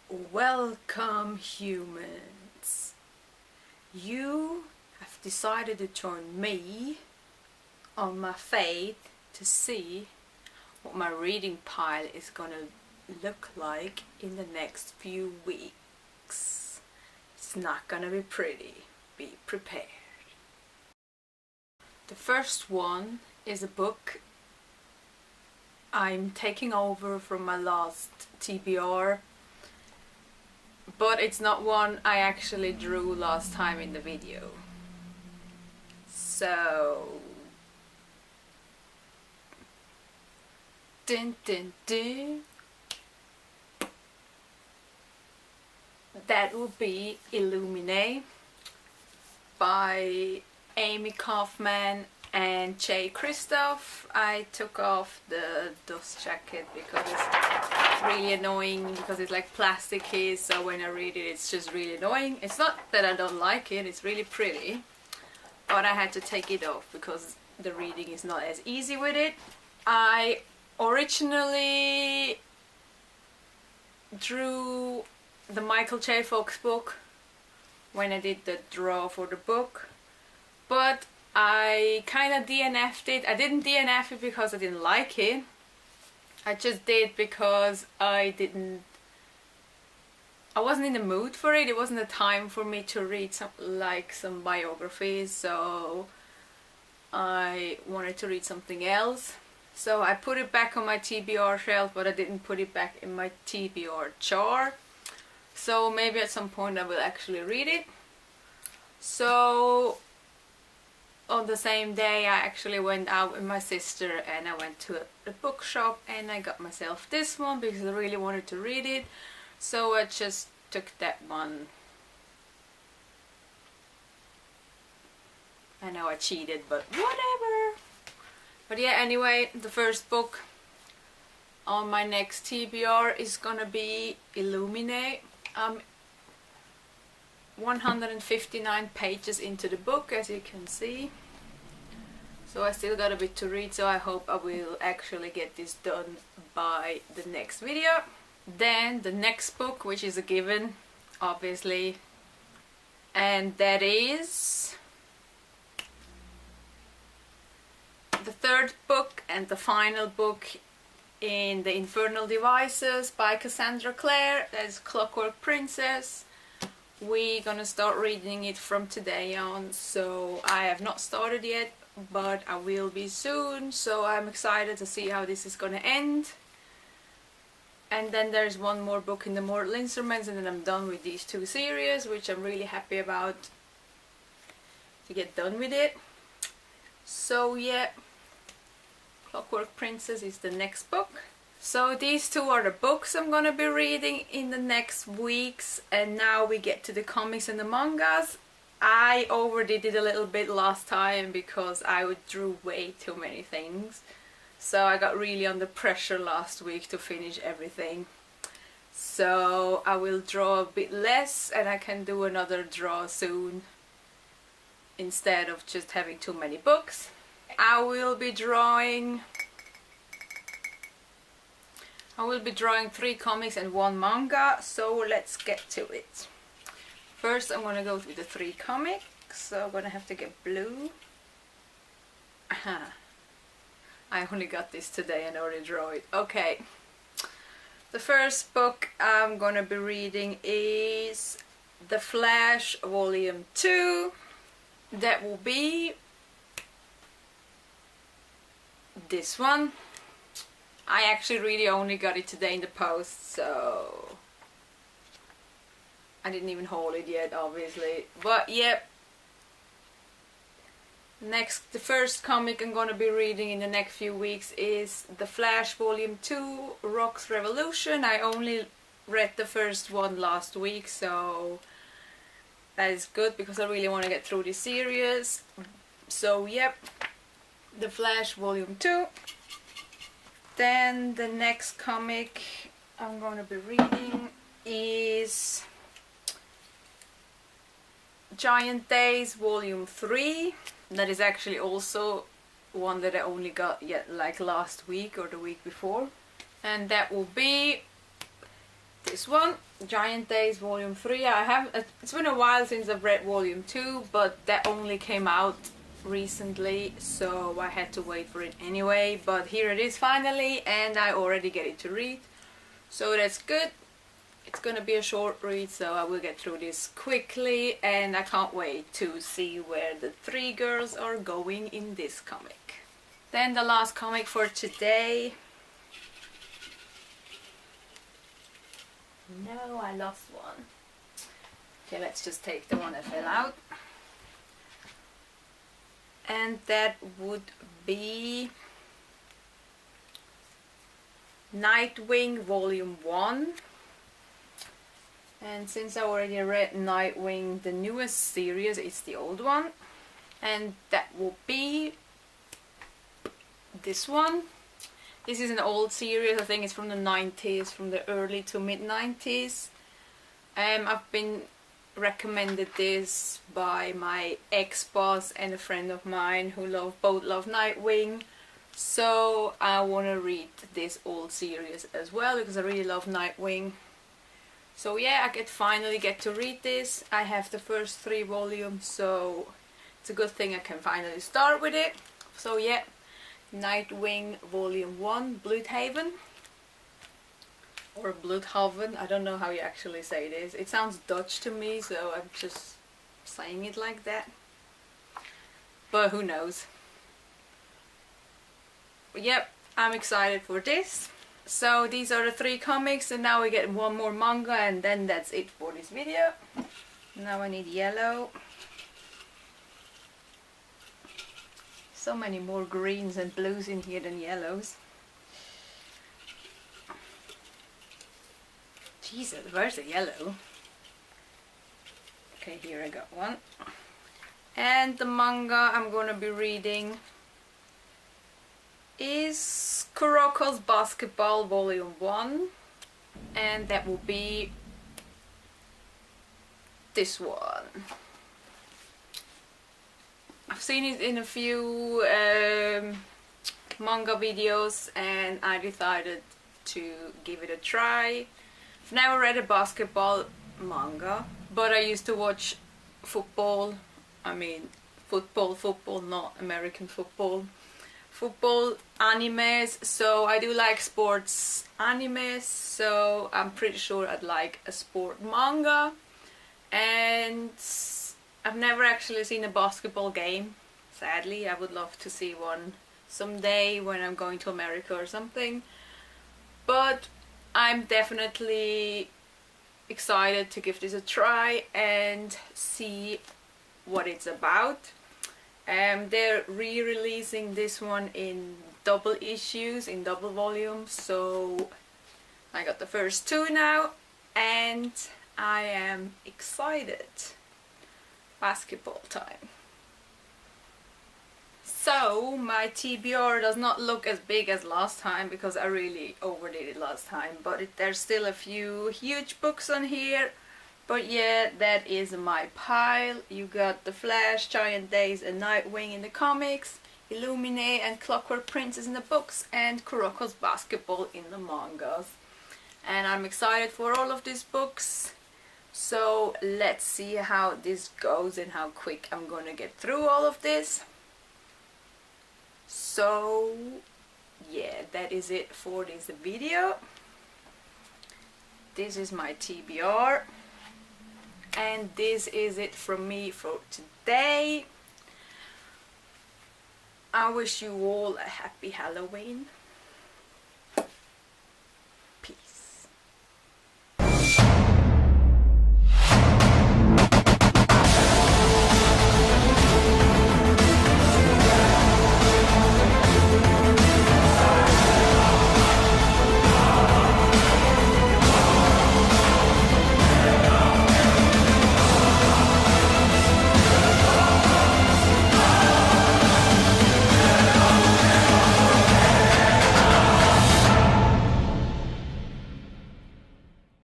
Welcome, humans. You have decided to join me on my fate to see what my reading pile is gonna look like in the next few weeks. It's not gonna be pretty. Be prepared. The first one is a book I'm taking over from my last TBR, but it's not one I actually drew last time in the video. So dun, dun, dun. That will be Illuminae by Amy Kaufman and Jay Kristoff. I took off the dust jacket because it's really annoying, because it's like plasticky, so when I read it it's just really annoying. It's not that I don't like it, it's really pretty, but I had to take it off because the reading is not as easy with it. I originally drew the Michael J. Fox book when I did the draw for the book, but I kind of DNF'd it. I didn't DNF it because I didn't like it. I just did because I wasn't in the mood for it. It wasn't the time for me to read some biographies, so I wanted to read something else. So I put it back on my TBR shelf, but I didn't put it back in my TBR jar. So maybe at some point I will actually read it. So on the same day I actually went out with my sister and I went to a bookshop and I got myself this one because I really wanted to read it. So I just took that one. I know I cheated, but whatever. But yeah, anyway, the first book on my next TBR is gonna be Illuminae. 159 pages into the book, as you can see. So I still got a bit to read, so I hope I will actually get this done by the next video. Then the next book, which is a given, obviously, and that is the third book and the final book in the Infernal Devices by Cassandra Clare. That's Clockwork Princess. We're gonna start reading it from today on, so I have not started yet, but I will be soon, so I'm excited to see how this is gonna end. And then there's one more book in the Mortal Instruments, and then I'm done with these two series, which I'm really happy about to get done with it. So yeah, Clockwork Princess is the next book. So these two are the books I'm gonna be reading in the next weeks, and now we get to the comics and the mangas. I overdid it a little bit last time because I drew way too many things, so I got really under pressure last week to finish everything. So I will draw a bit less and I can do another draw soon instead of just having too many books. I will be drawing 3 comics and 1 manga, so let's get to it. First I'm gonna go with the 3 comics, so I'm gonna have to get blue. Aha. I only got this today and already drew it. Okay. The first book I'm gonna be reading is The Flash Volume 2. That will be this one. I actually really only got it today in the post, so I didn't even hold it yet, obviously. But yep. Next, the first comic I'm gonna be reading in the next few weeks is The Flash Volume 2, Rock's Revolution. I only read the first one last week, so that is good because I really want to get through this series. So yep, The Flash Volume 2. Then the next comic I'm going to be reading is Giant Days Volume 3. That is actually also one that I only got yet like last week or the week before. And that will be this one, Giant Days Volume 3. I have, it's been a while since I've read Volume 2, but that only came out recently, so I had to wait for it anyway. But here it is finally, and I already get it to read, so that's good. It's gonna be a short read, so I will get through this quickly, and I can't wait to see where the three girls are going in this comic. Then the last comic for today. No, I lost one. Okay, let's just take the one that fell out. And that would be Nightwing Volume 1. And since I already read Nightwing, the newest series, it's the old one. And that will be this one. This is an old series, I think it's from the 90s, from the early to mid 90s. I've been recommended this by my ex-boss and a friend of mine who both love Nightwing. So I want to read this old series as well because I really love Nightwing. So yeah, I finally get to read this. I have the first 3 volumes, so it's a good thing I can finally start with it. So yeah, Nightwing Volume 1, Bloodhaven. Or Bloodhaven, I don't know how you actually say this. It sounds Dutch to me, so I'm just saying it like that. But who knows. But yep, I'm excited for this. So these are the 3 comics, and now we get one more manga, and then that's it for this video. Now I need yellow. So many more greens and blues in here than yellows. Jesus, where's the yellow? Okay, here I got one. And the manga I'm gonna be reading is Kuroko's Basketball Volume 1, and that will be this one. I've seen it in a few manga videos, and I decided to give it a try. I've never read a basketball manga, but I used to watch football. I mean football, not American football. Football animes, so I do like sports animes, so I'm pretty sure I'd like a sport manga. And I've never actually seen a basketball game, sadly. I would love to see one someday when I'm going to America or something. But I'm definitely excited to give this a try and see what it's about. They're re-releasing this one in double issues, in double volumes, so I got the first 2 now, and I am excited. Basketball time. So my TBR does not look as big as last time because I really overdid it last time, but there's still a few huge books on here. But yeah, that is my pile. You got The Flash, Giant Days and Nightwing in the comics, Illuminae and Clockwork Princess in the books, and Kuroko's Basketball in the mangas. And I'm excited for all of these books. So let's see how this goes and how quick I'm gonna get through all of this. So yeah, that is it for this video. This is my TBR. And this is it from me for today. I wish you all a happy Halloween.